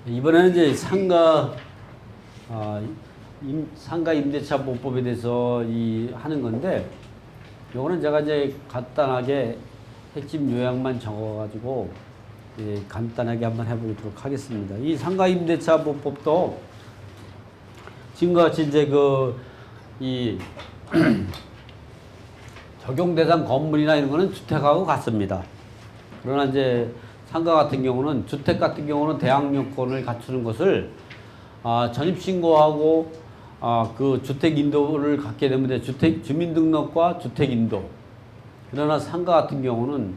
이번에는 이제 상가 임대차 보법에 대해서 하는 건데, 요거는 제가 이제 간단하게 핵심 요약만 적어가지고 간단하게 한번 해보도록 하겠습니다. 이 상가 임대차 보법도 지금과 같이 이제 적용 대상 건물이나 이런 거는 주택하고 같습니다. 그러나 이제 상가 같은 경우는, 주택 같은 경우는 대항 요건을 갖추는 것을 전입신고하고 그 주택 인도를 갖게 되면 주택 주민등록과 주택 인도. 그러나 상가 같은 경우는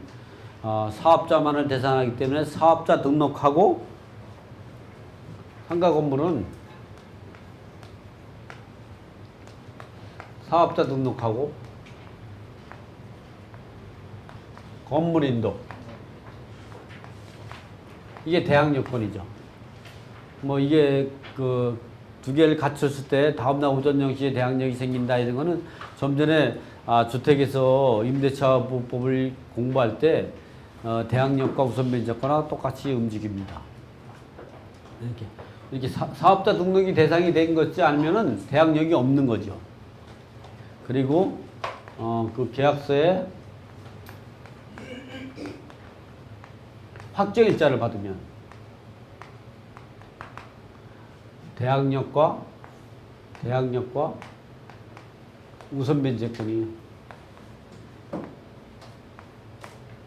사업자만을 대상하기 때문에 사업자 등록하고, 상가 건물은 사업자 등록하고 건물 인도, 이게 대항 요건이죠. 뭐 이게 그 두 개를 갖췄을 때 다음날 오전 0시에 대항력이 생긴다 이런 거는 좀 전에 주택에서 임대차 보법을 공부할 때 대항력과 우선변제권과 똑같이 움직입니다. 이렇게 사업자 등록이 대상이 된 것이 아니면은 대항력이 없는 거죠. 그리고 그 계약서에 확정일자를 받으면 대항력과 우선변제권이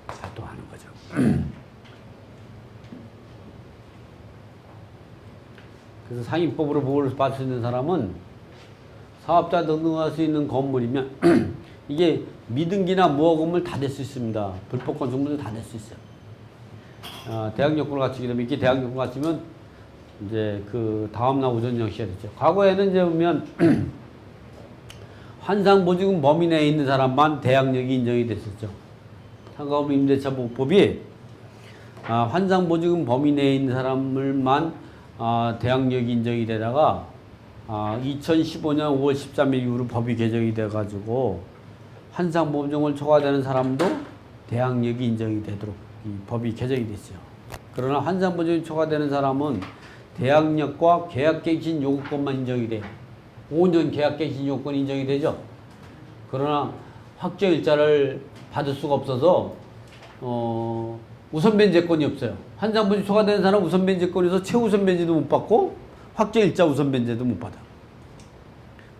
발동하는 거죠. 그래서 상인법으로 보호를 받을 수 있는 사람은 사업자 등록할 수 있는 건물이면 이게 미등기나 무허건물 다 될 수 있습니다. 불법 건축물도 다 될 수 있어요. 대항 요건을 갖추게 되면, 이게 대항 요건을 갖추면 이제 그 다음날 오전 0시에 됐죠. 과거에는 이제 보면 환상보증금 범위 내에 있는 사람만 대항력이 인정이 됐었죠. 상가건물 임대차 보법이 환상보증금 범위 내에 있는 사람을만 대항력이 인정이 되다가 2015년 5월 13일 이후로 법이 개정이 돼가지고 환상보증을 초과되는 사람도 대항력이 인정이 되도록 이 법이 개정이 됐어요. 그러나 환상보증이 초과되는 사람은 대항력과 계약갱신 요구권만 인정이 돼요. 5년 계약갱신 요건이 인정이 되죠. 그러나 확정일자를 받을 수가 없어서 우선변제권이 없어요. 환상보증이 초과되는 사람은 우선변제권에서 최우선변제도 못 받고 확정일자 우선변제도 못 받아.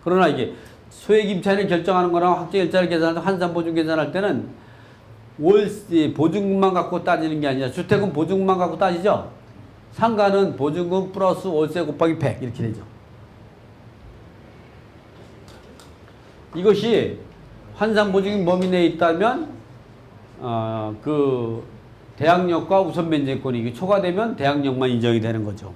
그러나 이게 소액임차인을 결정하는 거랑 확정일자를 계산할 때, 환상보증 계산할 때는 보증금만 갖고 따지는 게 아니라, 주택은 보증금만 갖고 따지죠. 상가는 보증금 플러스 월세 곱하기 100 이렇게 되죠. 이것이 환상보증금 범위 내에 있다면 그 대항력과 우선변제권이 초과되면 대항력만 인정이 되는 거죠.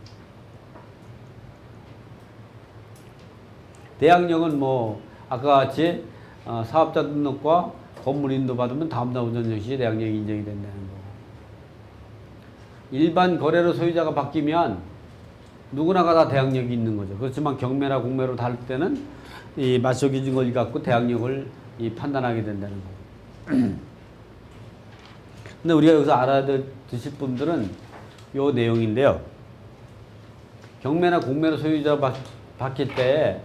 대항력은 뭐 아까 같이 사업자 등록과 건물 인도 받으면 다음날 오전 0시에 대항력이 인정이 된다는 거. 일반 거래로 소유자가 바뀌면 누구나가 다 대항력이 있는 거죠. 그렇지만 경매나 공매로 다룰 때는 이 맞춰기준 걸 갖고 대항력을 판단하게 된다는 거고. 근데 우리가 여기서 알아두실 분들은 요 내용인데요. 경매나 공매로 소유자 바뀔 때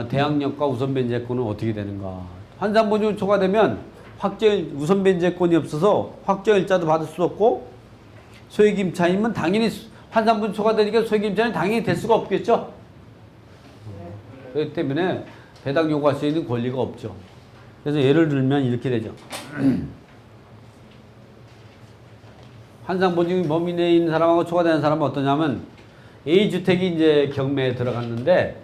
대항력과 우선변제권은 어떻게 되는가? 환상보증이 초과되면 우선변제권이 없어서 확정일자도 받을 수 없고, 소액임차인은 당연히 환상보증 초과되니까 소액임차인은 당연히 될 수가 없겠죠. 그렇기 때문에 배당 요구할 수 있는 권리가 없죠. 그래서 예를 들면 이렇게 되죠. 환상보증 범위 내에 있는 사람하고 초과되는 사람은 어떠냐면, A주택이 이제 경매에 들어갔는데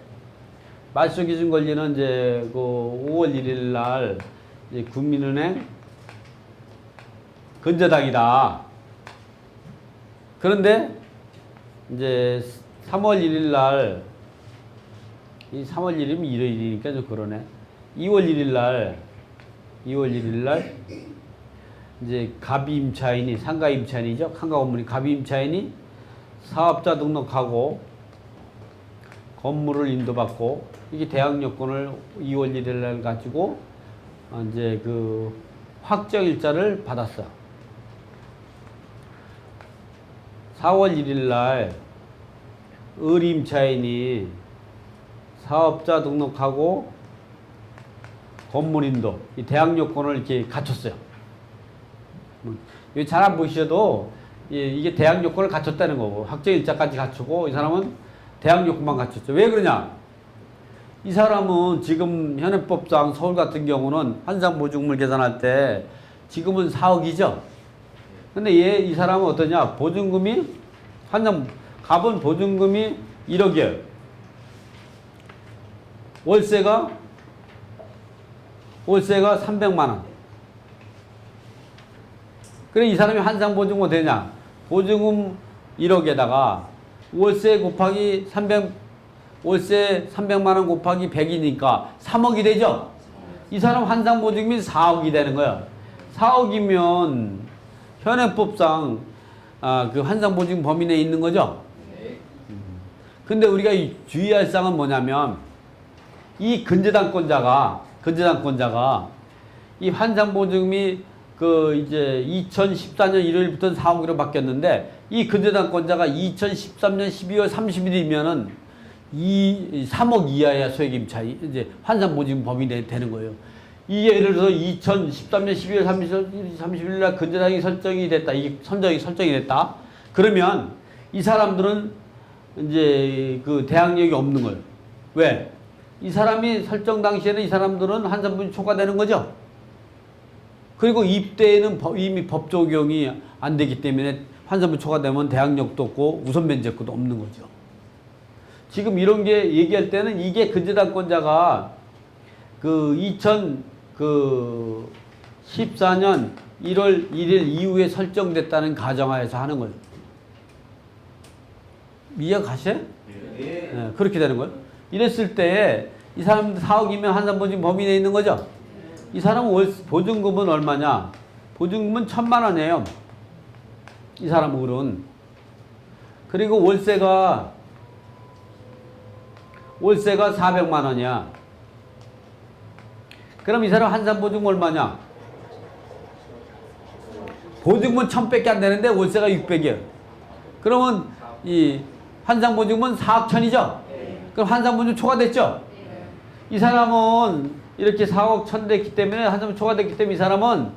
말소기준 권리는 이제 그 5월 1일 날 이제 국민은행 근저당이다. 그런데 이제 3월 1일 날, 이 3월 1일이면 일요일이니까 좀 그러네. 2월 1일 날 이제 갑임차인이, 상가임차인이죠. 상가 건물이 갑임차인이 사업자 등록하고 건물을 인도받고, 이게 대항 요건을 2월 1일 날 가지고 이제 그 확정일자를 받았어. 4월 1일 날 을임차인이 사업자 등록하고 건물인도 이 대항 요건을 이렇게 갖췄어요. 이거 잘 안 보셔도 이게 대항 요건을 갖췄다는 거고 확정일자까지 갖추고 이 사람은 대항 요건만 갖췄죠. 왜 그러냐? 이 사람은 지금 현행법상 서울 같은 경우는 환상보증금을 계산할 때 지금은 4억이죠. 근데 이 사람은 어떠냐? 보증금이 갑은 보증금이 1억이에요. 월세가 300만 원. 그래 이 사람이 환상보증금 되냐? 보증금 1억에다가 월세 곱하기 300만 원 곱하기 100이니까 3억이 되죠? 이 사람 환상보증금이 4억이 되는 거야. 4억이면 현행법상 그 환상보증금 범위 내에 있는 거죠? 근데 우리가 주의할 사항은 뭐냐면 이 근저당권자가 이 환상보증금이 이제 2014년 1월부터 4억으로 바뀌었는데 이 근저당권자가 2013년 12월 30일이면은 3억 이하의 소액임차 이제 환상보증금 범위 내에 되는 거예요. 이게 예를 들어서 2013년 12월 30일 날 근저당이 설정이 됐다. 이게 설정이 됐다. 그러면 이 사람들은 이제 그 대항력이 없는 거예요. 왜? 이 사람이 설정 당시에는 이 사람들은 환상보증 초과되는 거죠. 그리고 입대에는 이미 법 적용이 안 되기 때문에 환산부 초과되면 대항력도 없고 우선변제권도 없는 거죠. 지금 이런 게 얘기할 때는 이게 근저당권자가 2014년 1월 1일 이후에 설정됐다는 가정하에서 하는 거예요. 이해 가셔요? 네, 그렇게 되는 거예요. 이랬을 때 이 사람들 4억이면 환산보증 범위 내에 있는 거죠. 이 사람은 보증금은 얼마냐? 보증금은 1,000만 원이에요. 이 사람 을은. 그리고 월세가 400만 원이야. 그럼 이 사람 환산보증금 얼마냐? 보증금은 1,000밖에 안 되는데 월세가 600이에요. 그러면 이 환산보증금은 4억 1,000이죠? 그럼 환산보증금 초과됐죠? 이 사람은 이렇게 4억 1,000 됐기 때문에 환산보증금 초과됐기 때문에 이 사람은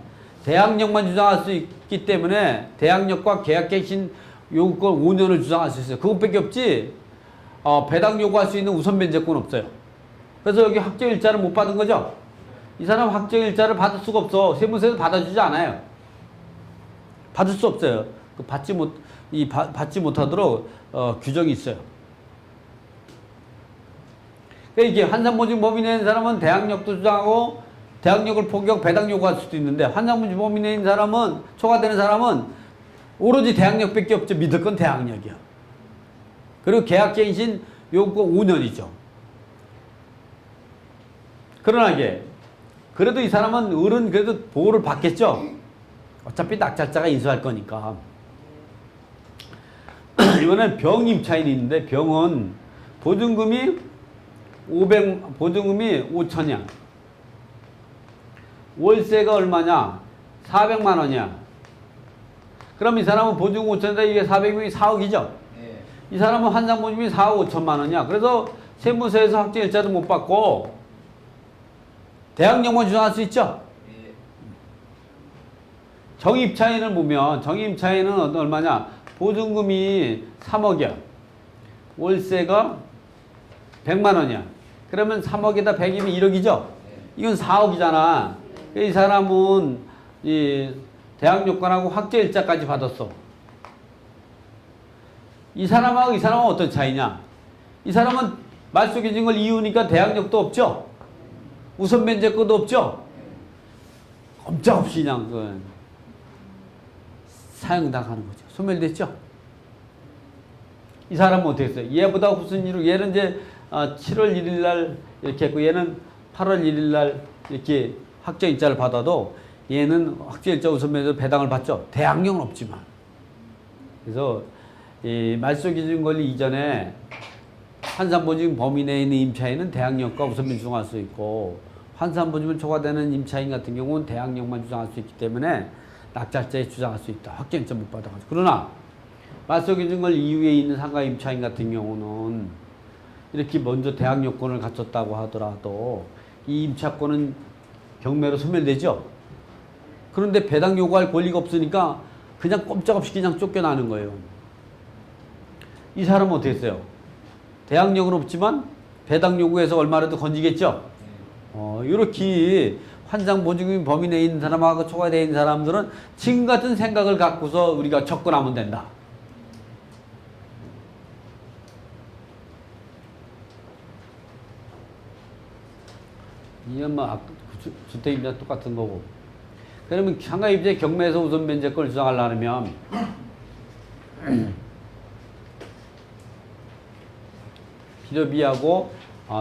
대항력만 주장할 수 있기 때문에 대항력과 계약갱신 요구권 5년을 주장할 수 있어요. 그것밖에 없지 배당 요구할 수 있는 우선변제권 없어요. 그래서 여기 확정일자를 못 받은 거죠. 이 사람 확정일자를 받을 수가 없어. 세무서에서 받아주지 않아요. 받을 수 없어요. 받지 못하도록 규정이 있어요. 그러니까 이게 환산보증금 범위 내에 있는 사람은 대항력도 주장하고 대항력을 포기하고 배당 요구할 수도 있는데 환산보증금 범위 내에 있는 사람은 초과되는 사람은 오로지 대항력밖에 없죠. 믿을 건 대항력이야. 그리고 계약갱신 요구권 5년이죠. 그러나 이게 그래도 이 사람은 을은 그래도 보호를 받겠죠. 어차피 낙찰자가 인수할 거니까. 이번엔 병임차인이 있는데 병은 보증금이 5천이야. 월세가 얼마냐? 400만 원이야. 그럼 이 사람은 보증금 5천인데 이게 400명이 4억이죠? 네. 이 사람은 환산보증금이 4억 5천만 원이야. 그래서 세무서에서 확정일자도 못 받고 대항력만 주장할 수 있죠? 네. 정입차인을 보면 정입차인은 얼마냐? 보증금이 3억이야. 월세가 100만 원이야. 그러면 3억에다 100이면 1억이죠? 이건 4억이잖아. 이 사람은 이 대항요건하고 확정일자까지 받았어. 이 사람하고 이 사람은 어떤 차이냐? 이 사람은 말소기준 걸 이유니까 대항력도 없죠? 우선변제권도 없죠? 꼼짝없이 그냥 사형당하는 거죠. 소멸됐죠? 이 사람은 어떻게 했어요? 얘보다 무슨 일로 얘는 이제 7월 1일 날 이렇게 했고 얘는 8월 1일 날 이렇게 확정일자를 받아도 얘는 확정일자 우선면에서 배당을 받죠. 대항력은 없지만. 그래서 이 말소기준 권리 이전에 환산보증금 범위 내에 있는 임차인은 대항력과 우선면 주장할 수 있고 환산보증금 초과되는 임차인 같은 경우는 대항력만 주장할 수 있기 때문에 낙찰자에 주장할 수 있다. 확정일자 못 받아가지고. 그러나 맞서기 증을 이후에 있는 상가 임차인 같은 경우는 이렇게 먼저 대항 요건을 갖췄다고 하더라도 이 임차권은 경매로 소멸되죠. 그런데 배당 요구할 권리가 없으니까 그냥 꼼짝없이 그냥 쫓겨나는 거예요. 이 사람은 어떻게 했어요? 대항력은 없지만 배당 요구해서 얼마라도 건지겠죠. 이렇게 환상 보증금 범위 내에 있는 사람하고 초과되어 있는 사람들은 지금 같은 생각을 갖고서 우리가 접근하면 된다. 이건 뭐 주택임자 똑같은 거고. 그러면 상가임대 경매에서 우선 면제권을 주장하려면 필요비하고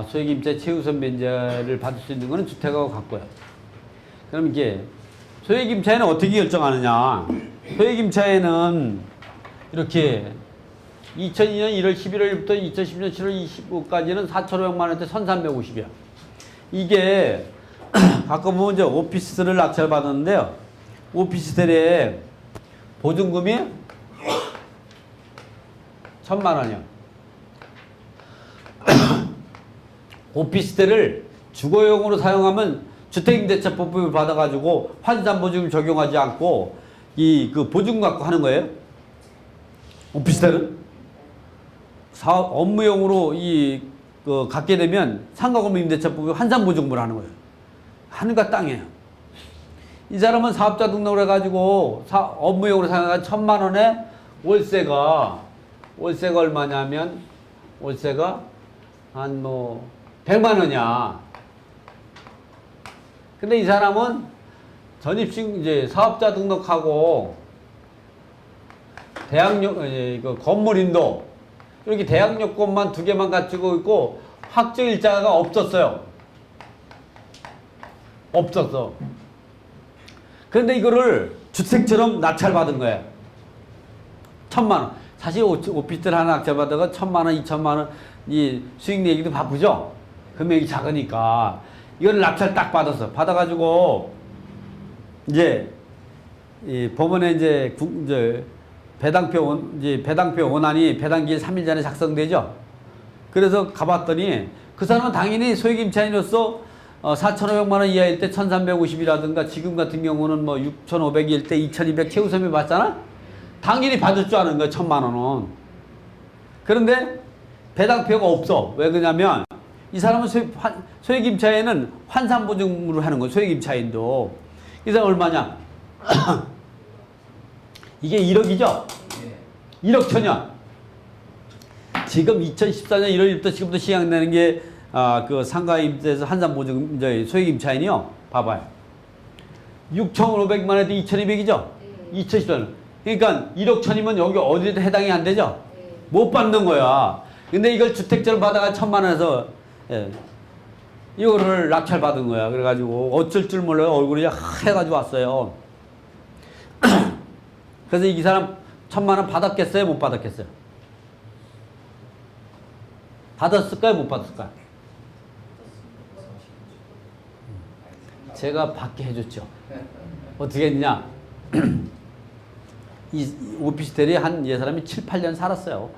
소액임차 최우선 면제를 받을 수 있는 것은 주택하고 같고요. 그럼 이게 소액임차에는 어떻게 결정하느냐? 소액임차에는 이렇게 2002년 1월 11월부터 2010년 7월 25일까지는 4,500만 원대 1,350이야. 이게 가끔 보면 이제 오피스텔을 낙찰 받았는데요. 오피스텔에 보증금이 1,000만 원이요. 오피스텔을 주거용으로 사용하면 주택임대차법을 받아가지고 환산보증을 적용하지 않고 그 보증금 갖고 하는 거예요. 오피스텔은 업무용으로 갖게 되면 상가건물임대차법이 환산보증금을 하는 거예요. 하늘과 땅이에요. 이 사람은 사업자 등록을 해가지고 업무용으로 사용한 1,000만 원에 월세가 얼마냐면 월세가 한 100만 원이야. 근데 이 사람은 전입식 이제 사업자 등록하고 건물인도 이렇게 대항 요건만 2개만 갖추고 있고 확정일자가 없었어요. 없었어. 그런데 이거를 주택처럼 낙찰받은 거예요. 1,000만 원. 사실 오피스텔 하나 낙찰받다가 1,000만 원, 2,000만 원 이 수익 내기도 바쁘죠. 금액이 작으니까 이걸 낙찰 딱 받았어. 받아가지고 이제 이 법원에 이제 배당표 원안이 배당기일 3일 전에 작성되죠. 그래서 가봤더니 그 사람은 당연히 소액임차인으로서 4,500만 원 이하일 때 1,350이라든가 지금 같은 경우는 6,500일 때 2,200 최우선비 받잖아? 당연히 받을 줄 아는 거야, 1,000만 원은. 그런데 배당표가 없어. 왜 그러냐면 이 사람은 소액임차인은 환산보증으로 하는 거야, 소액임차인도. 이 사람 얼마냐? 이게 1억이죠? 1억 천이야. 지금 2014년 1월부터 지금부터 시행되는 게 그 상가임대에서 환산보증 소액임차인이요. 봐봐요. 6,500만 원에도 2,200이죠? 2014년. 그러니까 1억 천이면 여기 어디에도 해당이 안 되죠? 못 받는 거야. 근데 이걸 주택자를 받아가 1,000만 원에서 이거를 낙찰 받은 거야. 그래가지고 어쩔 줄 몰라요. 얼굴이 하얘가지고 왔어요. 그래서 이 사람 1,000만 원 받았겠어요? 못 받았겠어요? 받았을까요? 못 받았을까요? 제가 받게 해줬죠. 어떻게 했냐? 이 오피스텔에 이 사람이 7, 8년 살았어요.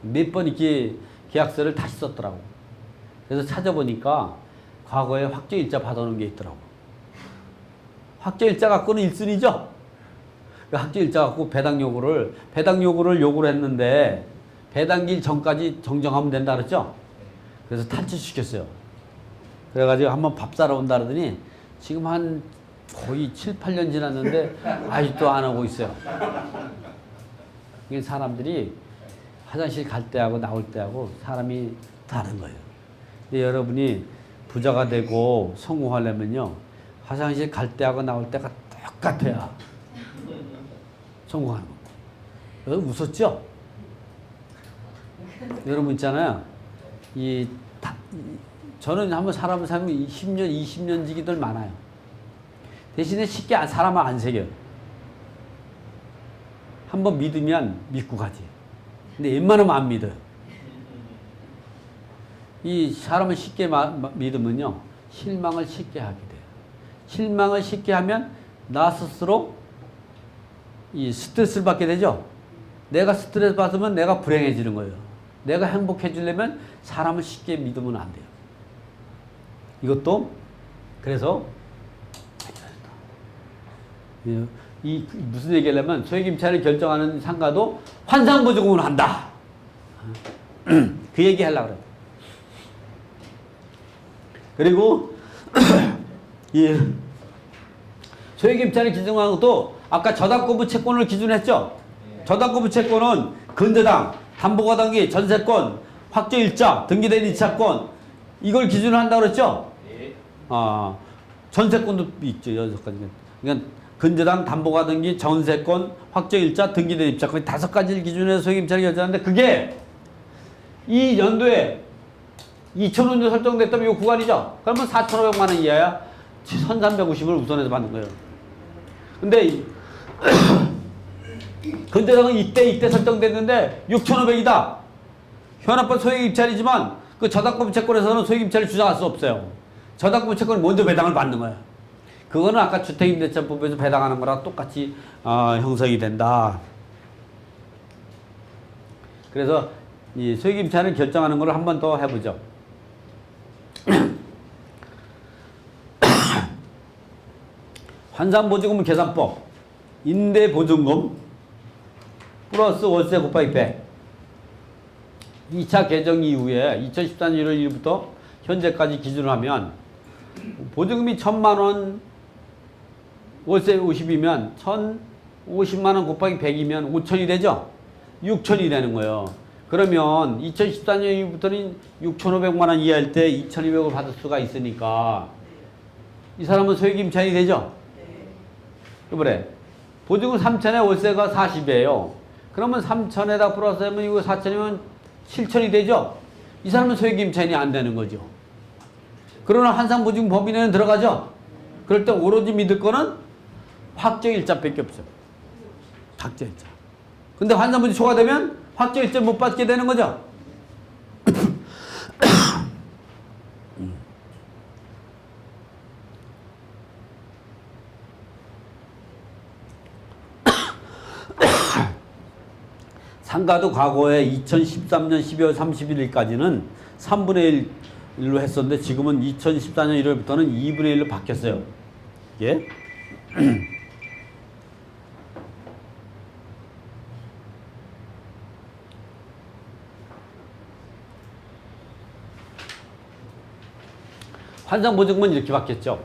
몇 번 이렇게 계약서를 다시 썼더라고. 그래서 찾아보니까 과거에 확정일자 받아놓은 게 있더라고. 확정일자 갖고는 1순위죠? 확정일자 갖고 배당 요구를 요구를 했는데 배당기일 전까지 정정하면 된다 그랬죠? 그래서 탈출시켰어요. 그래가지고 한번 밥 사러 온다 그러더니 지금 한 거의 7, 8년 지났는데 아직도 안 하고 있어요. 이게 사람들이 화장실 갈 때하고 나올 때하고 사람이 다른 거예요. 근데 여러분이 부자가 되고 성공하려면요, 화장실 갈 때하고 나올 때가 똑같아야 성공하는 겁니다. 여러분 웃었죠? 여러분 있잖아요. 저는 한번 사람을 살면 10년, 20년 지기들 많아요. 대신에 쉽게 사람을 안 새겨요. 한번 믿으면 믿고 가지. 근데 웬만하면 안 믿어요. 이 사람을 쉽게 믿으면요, 실망을 쉽게 하게 돼요. 실망을 쉽게 하면 나 스스로 이 스트레스를 받게 되죠. 내가 스트레스 받으면 내가 불행해지는 거예요. 내가 행복해지려면 사람을 쉽게 믿으면 안 돼요. 이것도 그래서 이 무슨 얘기하려면 소액임차를 결정하는 상가도 환상보증금을 한다. 그 얘기 하려고 그래요. 그리고 이 소액임차를 기준하는 것도 아까 저당권부 채권을 기준했죠. 저당권부 채권은 근저당, 담보가당기, 전세권, 확정일자, 등기된 이차권 이걸 기준으로 한다고 그랬죠. 전세권도 있죠. 6가지. 그러니까 근저당, 담보가등기, 전세권, 확정일자, 등기된 입자권 5가지를 기준으로 소액임차를 결정하는데 그게 이 연도에 2005년도 설정됐다면 이 구간이죠. 그러면 4,500만 원 이하야 1,350을 우선해서 받는 거예요. 근데 근저당은 이때 설정됐는데 6,500이다. 현업권 소액임차이지만 그 저당권 채권에서는 소액임차를 주장할 수 없어요. 저당권 채권은 먼저 배당을 받는 거예요. 그거는 아까 주택임대차법에서 배당하는 거랑 똑같이 형성이 된다. 그래서 이 소액임차를 결정하는 걸 한 번 더 해보죠. 환산보증금 계산법 임대보증금 플러스 월세 곱하기 100 2차 개정 이후에 2014년 1월 1일부터 현재까지 기준으로 하면 보증금이 1,000만 원 월세 50이면 1,050만 원 곱하기 100이면 5,000이 되죠? 6,000이 되는 거예요. 그러면 2014년 이후부터는 6,500만 원 이하일 때 2,200을 받을 수가 있으니까 이 사람은 소액임차인이 되죠? 이번에 보증금 3,000에 월세가 40이에요. 그러면 3,000에다 플러스하면 이거 4,000이면 7,000이 되죠? 이 사람은 소액임차인이 안 되는 거죠. 그러나 환상보증금 범위 내에는 들어가죠? 그럴 때 오로지 믿을 거는 확정일자밖에 없어요. 확정일자. 근데 환산보증 초과되면 확정일자 못 받게 되는 거죠. 상가도 과거에 2013년 12월 31일까지는 3분의 1로 했었는데 지금은 2014년 1월부터는 2분의 1로 바뀌었어요. 예? 환상보증금은 이렇게 바뀌었죠.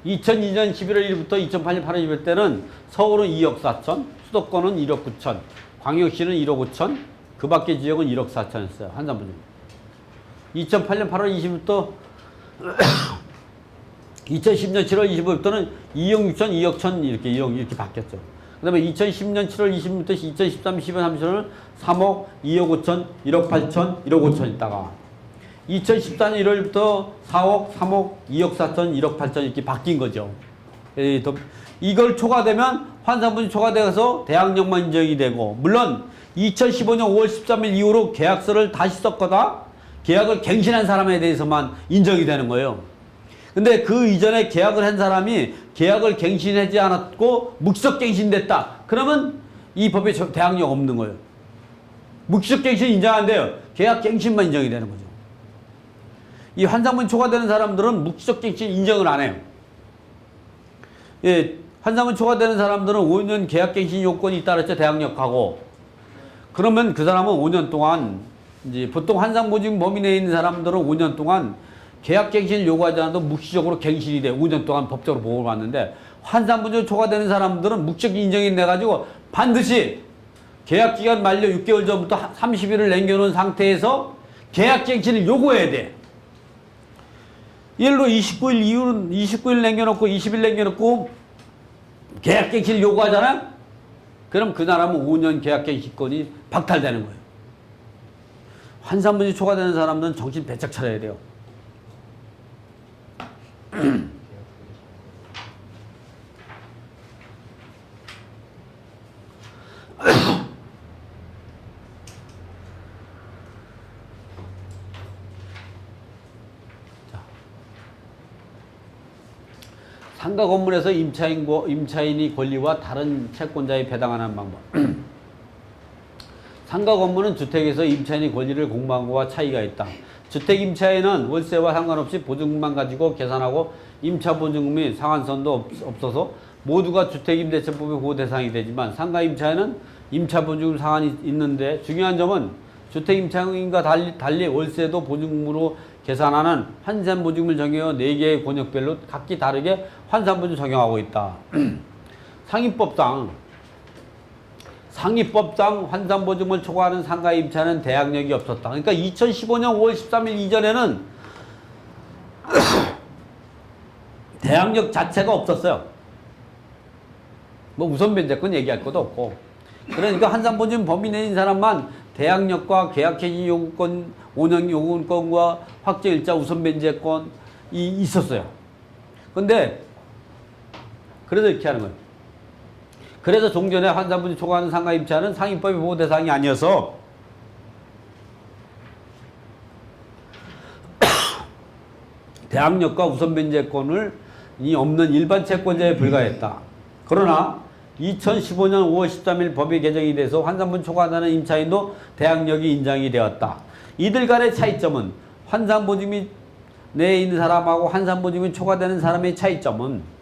2002년 11월 1일부터 2008년 8월 20일 때는 서울은 2억 4천, 수도권은 1억 9천, 광역시는 1억 5천, 그 밖의 지역은 1억 4천이었어요. 환산보증금. 2008년 8월 20일부터 2010년 7월 25일부터는 2억 6천, 2억 천 이렇게 바뀌었죠. 그 다음에 2010년 7월 20일부터 2013, 12월 30일은 3억, 2억 5천, 1억 8천, 1억 5천 있다가 2014년 1월부터 4억, 3억, 2억 4천, 1억 8천 이렇게 바뀐 거죠. 이걸 초과되면 환산보증 초과돼서 대항력만 인정이 되고, 물론 2015년 5월 13일 이후로 계약서를 다시 썼거나 계약을 갱신한 사람에 대해서만 인정이 되는 거예요. 근데 그 이전에 계약을 한 사람이 계약을 갱신하지 않았고 묵시적 갱신됐다. 그러면 이 법에 대항력 없는 거예요. 묵시적 갱신 인정 안 돼요. 계약 갱신만 인정이 되는 거죠. 이 환산보증 초과되는 사람들은 묵시적 갱신 인정을 안 해요. 예, 환산보증 초과되는 사람들은 5년 계약갱신 요건이 있다 그랬죠. 대항력하고. 그러면 그 사람은 5년 동안 이제 보통 환산보증 범위 내에 있는 사람들은 5년 동안 계약갱신을 요구하지 않아도 묵시적으로 갱신이 돼. 5년 동안 법적으로 보호를 받는데 환산보증 초과되는 사람들은 묵시적 인정이 돼가지고 반드시 계약기간 만료 6개월 전부터 30일을 남겨놓은 상태에서 계약갱신을 요구해야 돼. 예를 들어 29일 이후는 29일 남겨놓고 20일 남겨놓고 계약갱신을 요구하잖아요? 그럼 그 사람은 5년 계약갱신권이 박탈되는 거예요. 환산보증 초과되는 사람들은 정신 배짝 차려야 돼요. 상가 건물에서 임차인이 권리와 다른 채권자에 배당하는 방법. 상가 건물은 주택에서 임차인의 권리를 공부한 것과 차이가 있다. 주택 임차인은 월세와 상관없이 보증금만 가지고 계산하고 임차 보증금이 상한선도 없어서 모두가 주택임대차법의 보호 대상이 되지만 상가 임차인은 임차 보증금 상한이 있는데 중요한 점은 주택 임차인과 달리 월세도 보증금으로 계산하는 환산보증금을 적용해 4개의 권역별로 각기 다르게 환산보증을 적용하고 있다. 상위법상 환산보증을 초과하는 상가 임차는 대항력이 없었다. 그러니까 2015년 5월 13일 이전에는 대항력 자체가 없었어요. 뭐 우선 변제권 얘기할 것도 없고. 그러니까 환산보증 범위 내인 사람만 대항력과 계약해지 요구권, 5년 요구권과 확정일자 우선 변제권이 있었어요. 근데 그래서 이렇게 하는 거예요. 그래서 종전에 환산보증 초과하는 상가 임차는 상위법의 보호 대상이 아니어서 대항력과 우선 변제권을 없는 일반 채권자에 불과했다. 그러나 2015년 5월 13일 법이 개정이 돼서 환산보증 초과하는 임차인도 대항력이 인정이 되었다. 이들 간의 차이점은 환산보증이 내에 있는 사람하고 환산보증이 초과되는 사람의 차이점은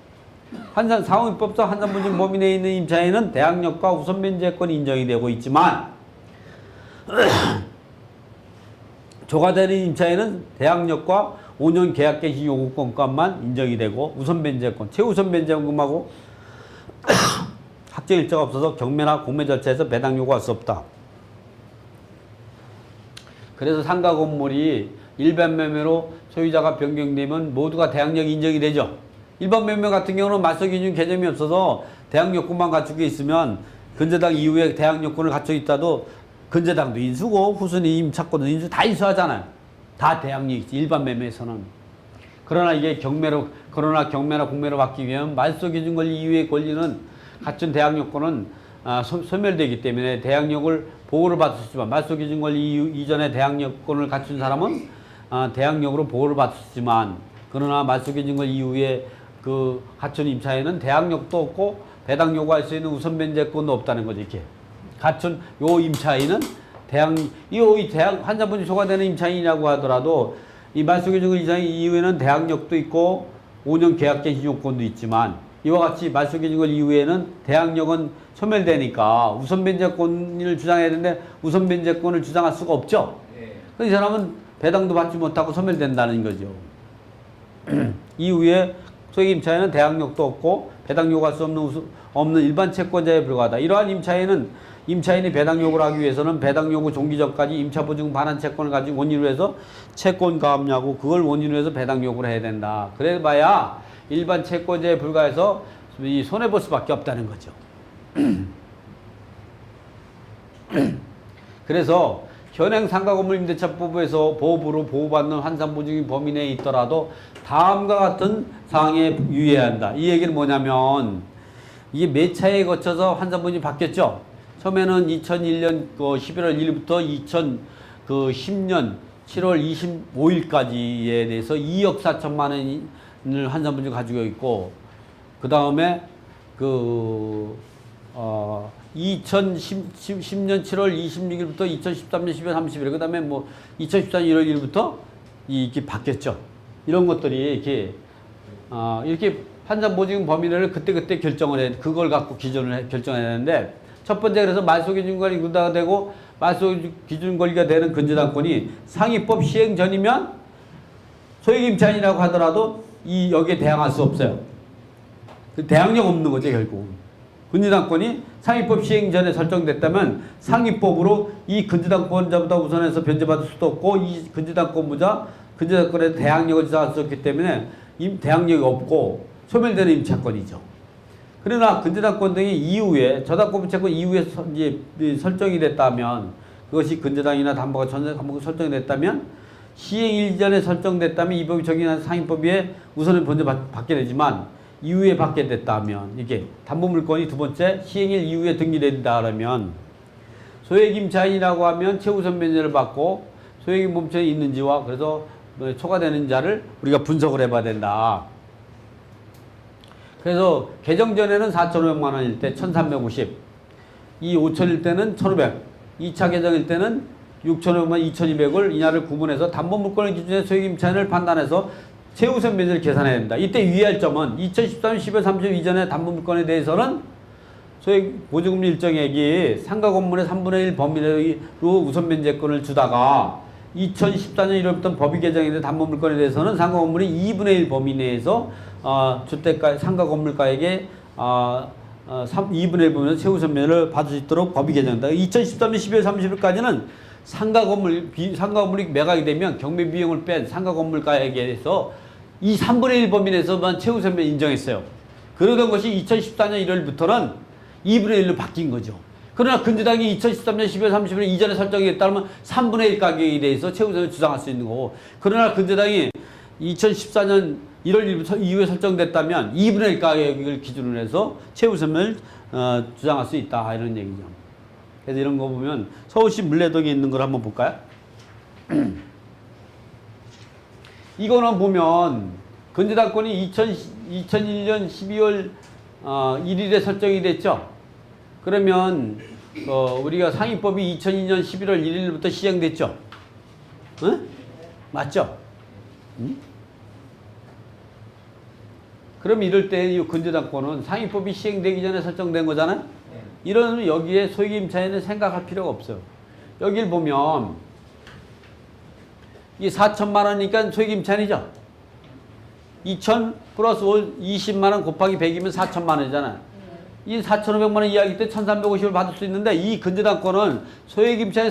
상위법상 환산보증 범위 내에 있는 임차인은 대항력과 우선 변제권이 인정이 되고 있지만 초과되는 임차인은 대항력과 5년 계약 개시 요구권만 인정이 되고 우선 변제권, 최우선 변제금하고 확정 일자가 없어서 경매나 공매 절차에서 배당 요구할 수 없다. 그래서 상가 건물이 일반 매매로 소유자가 변경되면 모두가 대항력이 인정이 되죠. 일반 매매 같은 경우는 말소 기준 개념이 없어서 대항력권만 갖추고 있으면 근저당 이후에 대항력권을 갖추고 있다도 근저당도 인수고 후순위 임차권도 인수 다 인수하잖아요. 다 대항력이 있지 일반 매매에서는. 그러나 이게 경매나 공매로 받기 위한 말소 기준 권리 이후의 권리는 갖춘 대항력권은 소멸되기 때문에 대항력을 보호를 받을 수 있지만 말소 기준 권리 이전에 대항력권을 갖춘 사람은 대항력으로 보호를 받을 수 있지만 그러나 말소 기준 권리 이후에 그 갖춘 임차인은 대항력도 없고 배당 요구할 수 있는 우선 변제권도 없다는 거죠. 이렇게 갖춘 요 임차인은 환산보증 초과되는 임차인이라고 하더라도 이 말소 기준 권리 이후에는 대항력도 있고 5년 계약 개시 요건도 있지만 이와 같이 말소 기준 권리 이후에는 대항력은 소멸되니까 우선 변제권을 주장해야 되는데 우선 변제권을 주장할 수가 없죠. 그래서 이 사람은 배당도 받지 못하고 소멸된다는 거죠. 이후에 소액 임차인은 대항력도 없고 배당 요구할 수 없는 일반 채권자에 불과하다. 이러한 임차인이 배당 요구를 하기 위해서는 배당 요구 종기 전까지 임차보증 반환 채권을 가지고 원인으로 해서 채권 가압류하고 그걸 원인으로 해서 배당 요구를 해야 된다. 그래 봐야 일반 채권자에 불과해서 이 손해볼 수밖에 없다는 거죠. 그래서 현행 상가건물임대차법에서 보호부로 보호받는 환산보증이 범위 내에 있더라도 다음과 같은 사항에 유의해야 한다. 이 얘기는 뭐냐면 이게 몇 차에 거쳐서 환산보증이 바뀌었죠. 처음에는 2001년 11월 1일부터 2010년 7월 25일까지에 대해서 2억 4천만 원을 환산보증을 가지고 있고 그 다음에 2010년 7월 26일부터 2013년 12월 30일 그 다음에 2014년 1월 1일부터 이렇게 바뀌었죠. 이런 것들이 이렇게 환산보증 범위를 그때 결정을 해 그걸 갖고 기준을 결정해야 되는데 첫 번째 그래서 말소기준권이 구다가 되고 말소기준권리가 되는 근저당권이 상위법 시행 전이면 소액임차인이라고 하더라도 여기에 대항할 수 없어요. 대항력 없는 거죠 결국. 근저당권이 상위법 시행 전에 설정됐다면 상위법으로 이 근저당권자보다 우선해서 변제받을 수도 없고 이 근저당권에 대항력을 주장할 수 없기 때문에 대항력이 없고 소멸되는 임차권이죠. 그러나 근저당권 등이 이후에 저당권 채권 이후에 설정이 됐다면 그것이 근저당이나 담보가 설정이 됐다면 시행 이전에 설정됐다면 이 법이 적용하는 상위법에 우선은 먼저 받게 되지만 이후에 받게 됐다면 이게 담보물권이 두 번째 시행일 이후에 등기된다 그러면 소액임차인이라고 하면 최우선 변제를 받고 소액임 범죄에 있는지와 그래서 초과되는 자를 우리가 분석을 해봐야 된다. 그래서 개정 전에는 4,500만 원일 때 1,350, 이 5,000일 때는 1,500 2차 개정일 때는 6,500만 2,200을 이하를 구분해서 담보물권을 기준에 소액임차인을 판단해서 최우선 면제를 계산해야 됩니다. 이때 유의할 점은 2013년 12월 30일 이전의 담보물권에 대해서는 소액 보증금 일정액이 상가 건물의 3분의 1 범위로 우선 면제권을 주다가 2014년 1월부터 법이 개정인데 담보물권에 대해서는 상가 건물이 2분의 1 범위 내에서 주택가 상가 건물가액의 2분의 1 범위에서 최우선 면제를 받을 수 있도록 법이 개정된다. 2013년 12월 30일까지는 상가 건물이 매각이 되면 경매 비용을 뺀 상가 건물가액에 대해서 이 3분의 1 범위 내에서만 최우선 면제 인정했어요. 그러던 것이 2014년 1월부터는 2분의 1로 바뀐 거죠. 그러나 근저당이 2013년 12월 30일 이전에 설정했다면 3분의 1 가격에 대해서 최우선을 주장할 수 있는 거고, 그러나 근저당이 2014년 1월 1일부터 이후에 설정됐다면 2분의 1 가격을 기준으로 해서 최우선을 주장할 수 있다, 이런 얘기죠. 그래서 이런 거 보면 서울시 물레동에 있는 걸 한번 볼까요? 이거는 보면 근저당권이 2001년 12월 1일에 설정이 됐죠. 그러면 우리가 상위법이 2002년 11월 1일부터 시행됐죠. 응? 맞죠? 응? 그럼 이럴 때 이 근저당권은 상위법이 시행되기 전에 설정된 거잖아요. 이러면 여기에 소액임차인은 생각할 필요가 없어요. 여기를 보면 이게 4천만 원이니까 소액임차인이죠. 2천 플러스 20만 원 곱하기 100이면 4천만 원이잖아요. 이 4,500만 원 이하일 때 1,350을 받을 수 있는데, 이 근저당권은 소액임차인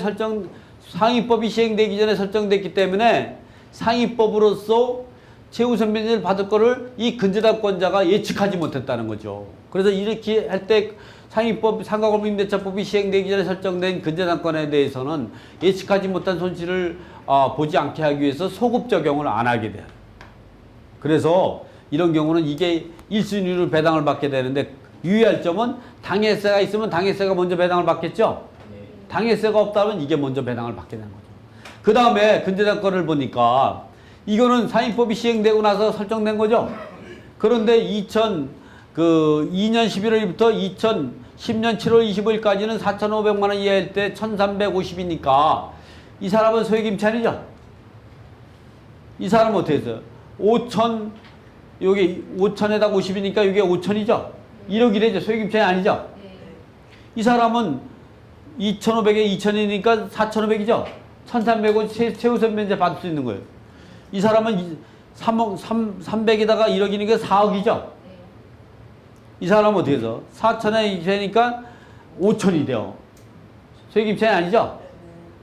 상위법이 시행되기 전에 설정됐기 때문에 상위법으로서 최우선 면제를 받을 거를 이 근저당권자가 예측하지 못했다는 거죠. 그래서 이렇게 할 때 상위법, 상가건물임대차법이 시행되기 전에 설정된 근저당권에 대해서는 예측하지 못한 손실을 보지 않게 하기 위해서 소급 적용을 안 하게 돼요. 그래서 이런 경우는 이게 1순위로 배당을 받게 되는데, 유의할 점은 당해세가 있으면 당해세가 먼저 배당을 받겠죠? 당해세가 없다면 이게 먼저 배당을 받게 되는 거죠. 그 다음에 근저당권을 보니까 이거는 상위법이 시행되고 나서 설정된 거죠? 그런데 2002년 11월부터 2010년 7월 25일까지는 4,500만 원 이하일 때 1,350이니까 이 사람은 소액임차인이죠? 이 사람은 어떻게 했어요? 5천, 여기 5천에다가 50이니까 이게 5천이죠? 1억이래죠. 소액임차인 아니죠? 이 사람은 2,500에 2,000이니까 4,500이죠? 1,300원 최우선 면제 받을 수 있는 거예요. 이 사람은 300에다가 1억이니까 4억이죠? 이 사람은 어떻게 해서? 4,000에 2,000이니까 5,000이 돼요. 소액임차인 아니죠?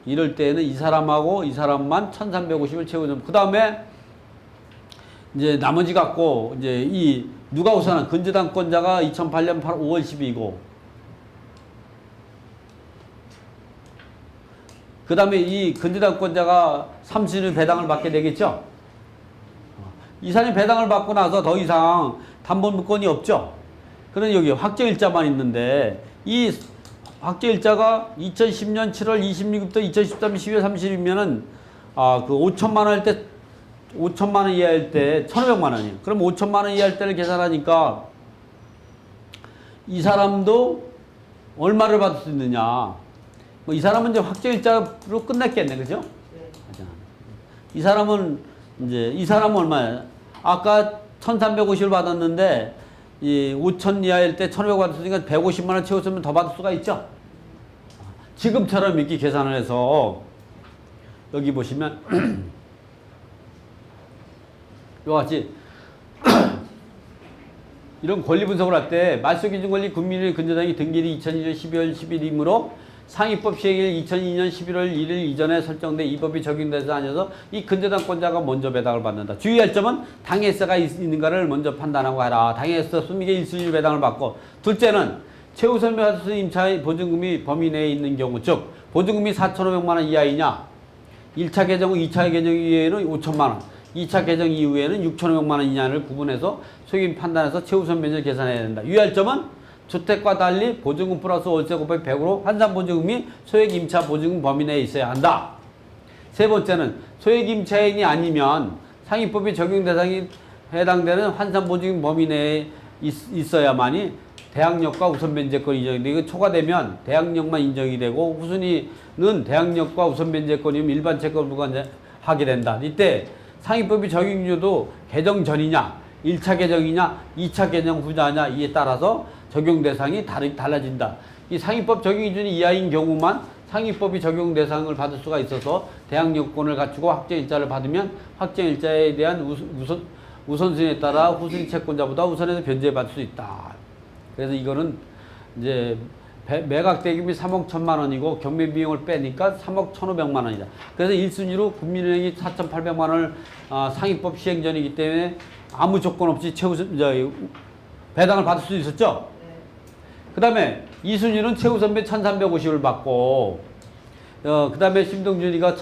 이럴 때는 이 사람하고 이 사람만 1,350을 채우죠. 그 다음에 이제 나머지 갖고 이제 누가 우선한 근저당권자가 2008년 5월 10일이고, 그 다음에 이 근저당권자가 30일 배당을 받게 되겠죠. 이 사람이 배당을 받고 나서 더 이상 담보물권이 없죠. 그럼 여기 확정일자만 있는데, 이 확정일자가 2010년 7월 26일부터 2013년 12월 30일이면은 그 5천만 원 할 때 5천만 원 이하일 때 1,500만 원이에요. 그럼 5천만 원 이하일 때를 계산하니까 이 사람도 얼마를 받을 수 있느냐. 뭐 이 사람은 이제 확정일자로 끝냈겠네. 그죠? 네. 이 사람은 얼마야? 아까 1,350을 받았는데 이 5천 이하일 때 1,500 받았으니까 150만 원 채웠으면 더 받을 수가 있죠? 지금처럼 이렇게 계산을 해서 여기 보시면 이와 같이 이런 권리 분석을 할 때 말소기준권리 국민의 근저당이 등기일이 2002년 12월 10일이므로 상위법 시행일 2002년 11월 1일 이전에 설정된 이 법이 적용돼서 아니어서 이 근저당권자가 먼저 배당을 받는다. 주의할 점은 당해세가 있는가를 먼저 판단하고 하라. 당해세 없으면 이게 1순위로 배당을 받고, 둘째는 최우선 받을 임차의 보증금이 범위 내에 있는 경우, 즉 보증금이 4,500만 원 이하이냐, 1차 개정 후 2차 개정 이후에는 5천만 원, 2차 개정 이후에는 6,500만 원 이하를 구분해서 소액임 판단해서 최우선 면제를 계산해야 된다. 유의할 점은 주택과 달리 보증금 플러스 월세 곱하기 100으로 환산보증금이 소액임차 보증금 범위 내에 있어야 한다. 세 번째는 소액임차인이 아니면 상위법이 적용 대상이 해당되는 환산보증금 범위 내에 있어야만이 대항력과 우선 변제권이 인정이 되고, 이거 초과되면 대항력만 인정이 되고, 후순위는 대항력과 우선 변제권이면 일반 채권 부과하게 된다. 이때 상위법이 적용주도 개정 전이냐, 1차 개정이냐, 2차 개정 후자냐, 이에 따라서 적용 대상이 달라진다. 이 상위법 적용 기준이 이하인 경우만 상위법이 적용 대상을 받을 수가 있어서 대항력권을 갖추고 확정일자를 받으면 확정일자에 대한 우선순위에 따라 후순위 채권자보다 우선해서 변제받을 수 있다. 그래서 이거는 이제 매각 대금이 3억 1천만 원이고 경매 비용을 빼니까 3억 1,500만 원이다. 그래서 1순위로 국민은행이 4,800만 원을 상위법 시행 전이기 때문에 아무 조건 없이 배당을 받을 수 있었죠. 그 다음에 2순위는 최우선배 1,350을 받고, 그 다음에 심동준이가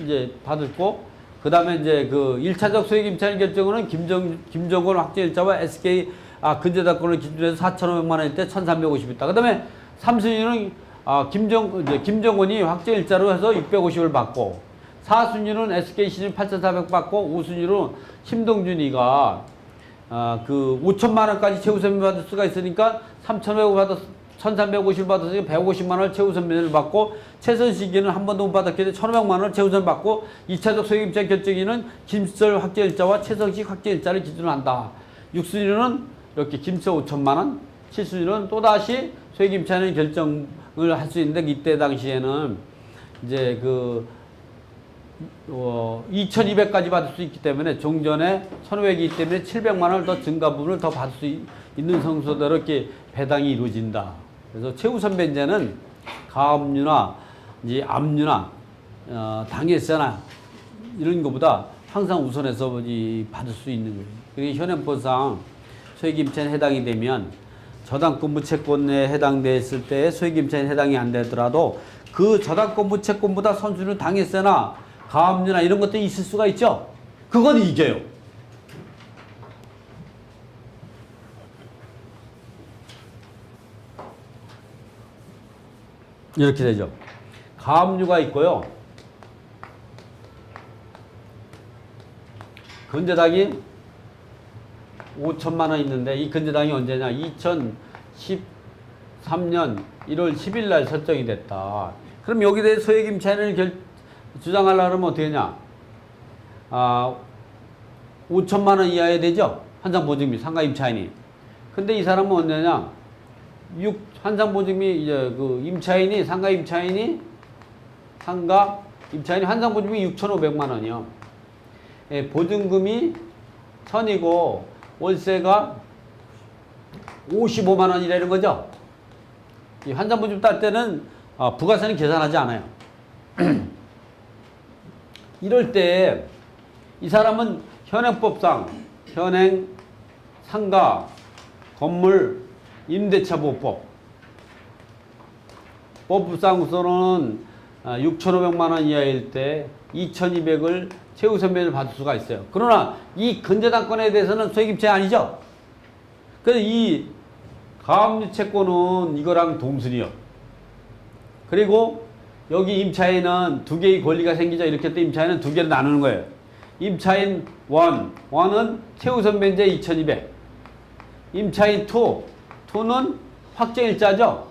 이제 받았고, 그 다음에 이제 그 1차적 소액 임차인 결정은 김정건 확정일자와 SK 근저당권을 기준으로 해서 4,500만 원일 때 1,350 있다. 그 다음에 3순위는 김정건이 확정일자로 해서 650을 받고, 4순위는 SK 시즌 8,400 받고, 5순위로 심동준이가 그 5천만 원까지 최우선배 받을 수가 있으니까 3,500 받았 1,350을 받았으니까 150만 원을 최우선배를 받고, 최선시기에는 한 번도 못 받았기 때문에 1,500만 원을 최우선 받고, 2차적 소액임차 결정인은 김시설 확정일자와 최성식 확정일자를 기준으로 한다. 6순위는 이렇게 김시설 5천만 원, 7순위는 또다시 소액임차는 결정을 할 수 있는데, 이때 당시에는 이제 2,200까지 받을 수 있기 때문에 종전에 1,500이기 때문에 700만 원을 더 증가 부분을 더 받을 수 있는 성수대로 이렇게 배당이 이루어진다. 그래서 최우선 변제는 가압류나 이제 압류나 당해세나 이런 것보다 항상 우선해서 받을 수 있는 거예요. 그리고 현행법상 소액임차인 해당이 되면 저당권부 채권에 해당됐을 때 소액임차인 해당이 안 되더라도 그 저당권부 채권보다 선수는 당해세나 가압류나 이런 것들이 있을 수가 있죠. 그건 이겨요. 이렇게 되죠. 가압류가 있고요. 근저당이 5천만 원 있는데, 이 근저당이 언제냐? 2013년 1월 10일 날 설정이 됐다. 그럼 여기에 대해 소액임차인을 주장하려고 하면 어떻게 하냐? 5천만 원 이하에 되죠? 한상보증비, 상가임차인이. 근데 이 사람은 언제냐? 한상보증비, 이제 임차인이, 상가임차인이, 한상보증비 6,500만 원이요. 예, 보증금이 1,000이고, 월세가 55만 원이라는 거죠? 이 한상보증비 딸 때는, 부가세는 계산하지 않아요. 이럴 때, 이 사람은 현행법상, 상가, 건물, 임대차 보호법, 법상으로는 6,500만 원 이하일 때 2,200을 최우선변을 받을 수가 있어요. 그러나 이 근저당권에 대해서는 소액임차이 아니죠. 그래서 이 가압류 채권은 이거랑 동순이요. 그리고 여기 임차인은 두 개의 권리가 생기죠. 이렇게 또 임차인은 두 개로 나누는 거예요. 임차인 1은 최우선 변제 2,200. 임차인 2는 확정일자죠.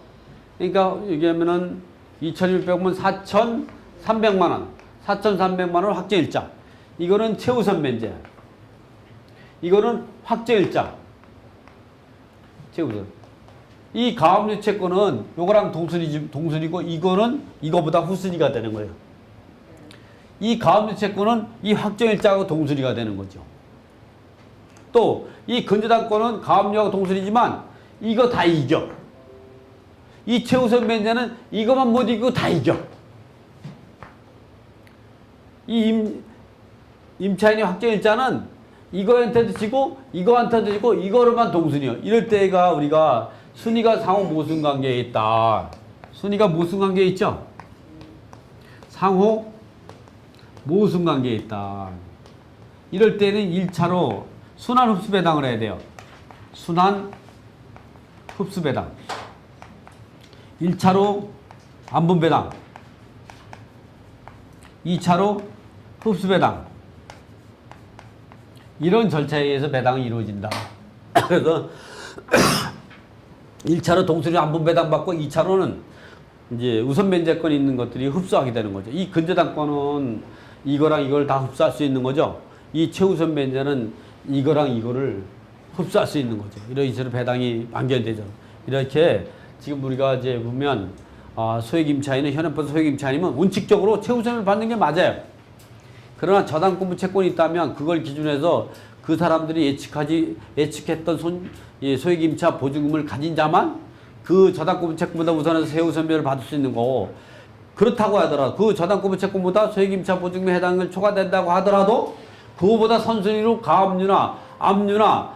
그러니까 여기 하면은 2,600면 4,300만 원. 4,300만 원 확정일자. 이거는 최우선 변제. 이거는 확정일자. 최우선. 이 가압류 채권은 요거랑 동순이고 이거는 이거보다 후순위가 되는 거예요. 이 가압류 채권은 이 확정일자하고 동순위가 되는 거죠. 또 이 근저당권은 가압류하고 동순위지만 이거 다 이겨. 이 최우선 변제는 이것만 못 이기고 다 이겨. 이 임차인이 확정일자는 이거한테도 지고 이거한테도 지고 이거로만 동순위요. 이럴 때가 우리가 순위가 상호 모순관계에 있다. 순위가 모순관계에 있죠? 상호 모순관계에 있다. 이럴 때는 1차로 순환 흡수배당을 해야 돼요. 순환 흡수배당. 1차로 안분배당. 2차로 흡수배당. 이런 절차에 의해서 배당이 이루어진다. 그래서 1차로 동수리 안분 배당받고 2차로는 이제 우선 면제권이 있는 것들이 흡수하게 되는 거죠. 이 근저당권은 이거랑 이걸 다 흡수할 수 있는 거죠. 이 최우선 면제는 이거랑 이거를 흡수할 수 있는 거죠. 이런 식으로 배당이 완결되죠. 이렇게 지금 우리가 이제 보면 소액임차인은 현행법 소액임차인이면 원칙적으로 최우선을 받는 게 맞아요. 그러나 저당권부 채권이 있다면 그걸 기준해서 그 사람들이 예측했던 소액임차 보증금을 가진 자만 그 저당권부 채권보다 우선해서 세우선별을 받을 수 있는 거고, 그렇다고 하더라도 그 저당권부 채권보다 소액임차 보증금에 해당을 초과된다고 하더라도 그거보다 선순위로 가압류나 압류나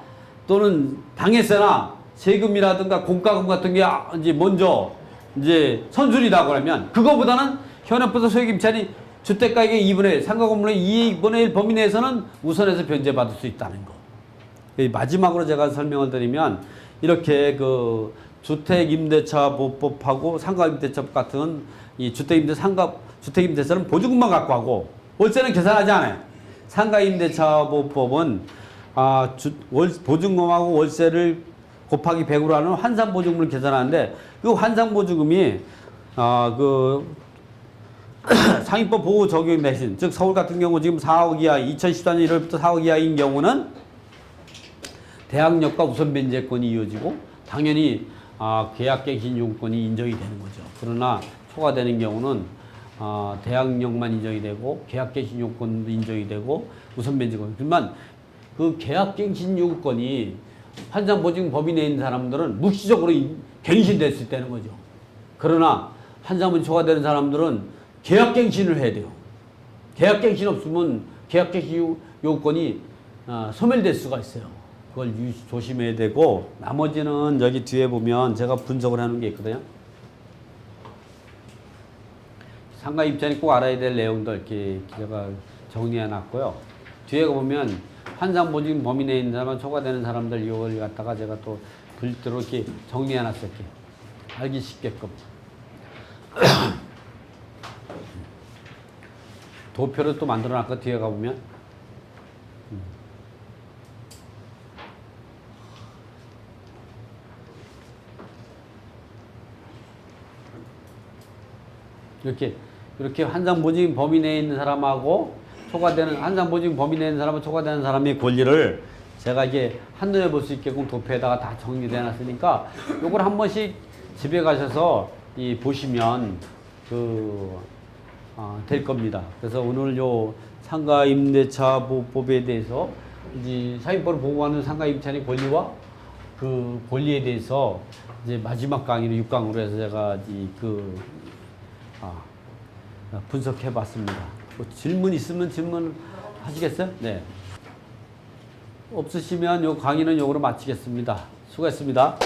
또는 방해세나 세금이라든가 공과금 같은 게 이제 먼저 이제 선순위다 그러면 그거보다는 현행법 소액임차인이 주택가액의 2분의 1, 상가 건물의 2분의 1 범위 내에서는 우선해서 변제받을 수 있다는 거. 마지막으로 제가 설명을 드리면 이렇게 그 주택임대차 보호법하고 상가임대차법 같은 이 주택임대차는 보증금만 갖고 하고 월세는 계산하지 않아요. 상가임대차 보호법은 보증금하고 월세를 곱하기 100으로 하는 환산보증금을 계산하는데 그 환산보증금이 상위법 보호 적용 대신, 즉 서울 같은 경우 지금 4억 이하, 2014년 1월부터 4억 이하인 경우는 대항력과 우선 변제권이 이어지고 당연히 계약갱신 요건이 인정이 되는 거죠. 그러나 초과되는 경우는 대항력만 인정이 되고 계약갱신 요건도 인정이 되고 우선 변제권. 그러면 그 계약갱신 요건이 환산보증 범위 내에 있는 사람들은 묵시적으로 갱신될 수 있다는 거죠. 그러나 환산보증 초과되는 사람들은 계약갱신을 해야 돼요. 계약갱신 없으면 계약갱신 요건이 소멸될 수가 있어요. 그걸 조심해야 되고, 나머지는 여기 뒤에 보면 제가 분석을 하는 게 있거든요. 상가 입장이 꼭 알아야 될 내용들 이렇게 제가 정리해 놨고요. 뒤에 보면 환산보증 범위 내에 있는 사람, 초과되는 사람들 이걸 갖다가 제가 또 별도로 이렇게 정리해 놨어요. 이렇게 알기 쉽게끔. 도표를 또 만들어 놨고 뒤에 가보면 이렇게 환산보증 범위 내에 있는 사람하고 초과되는, 환산보증 범위 내에 있는 사람하고 초과되는 사람의 권리를 제가 이게 한눈에 볼 수 있게끔 도표에다가 다 정리해 놨으니까 요걸 한 번씩 집에 가셔서 보시면 될 겁니다. 그래서 오늘 요 상가임대차 보호법에 대해서 이제 사인법을 보호하는 상가임차인의 권리와 그 권리에 대해서 이제 마지막 강의로 6강으로 해서 제가 분석해 봤습니다. 뭐 질문 있으면 질문 하시겠어요? 네. 없으시면 요 강의는 요거로 마치겠습니다. 수고했습니다.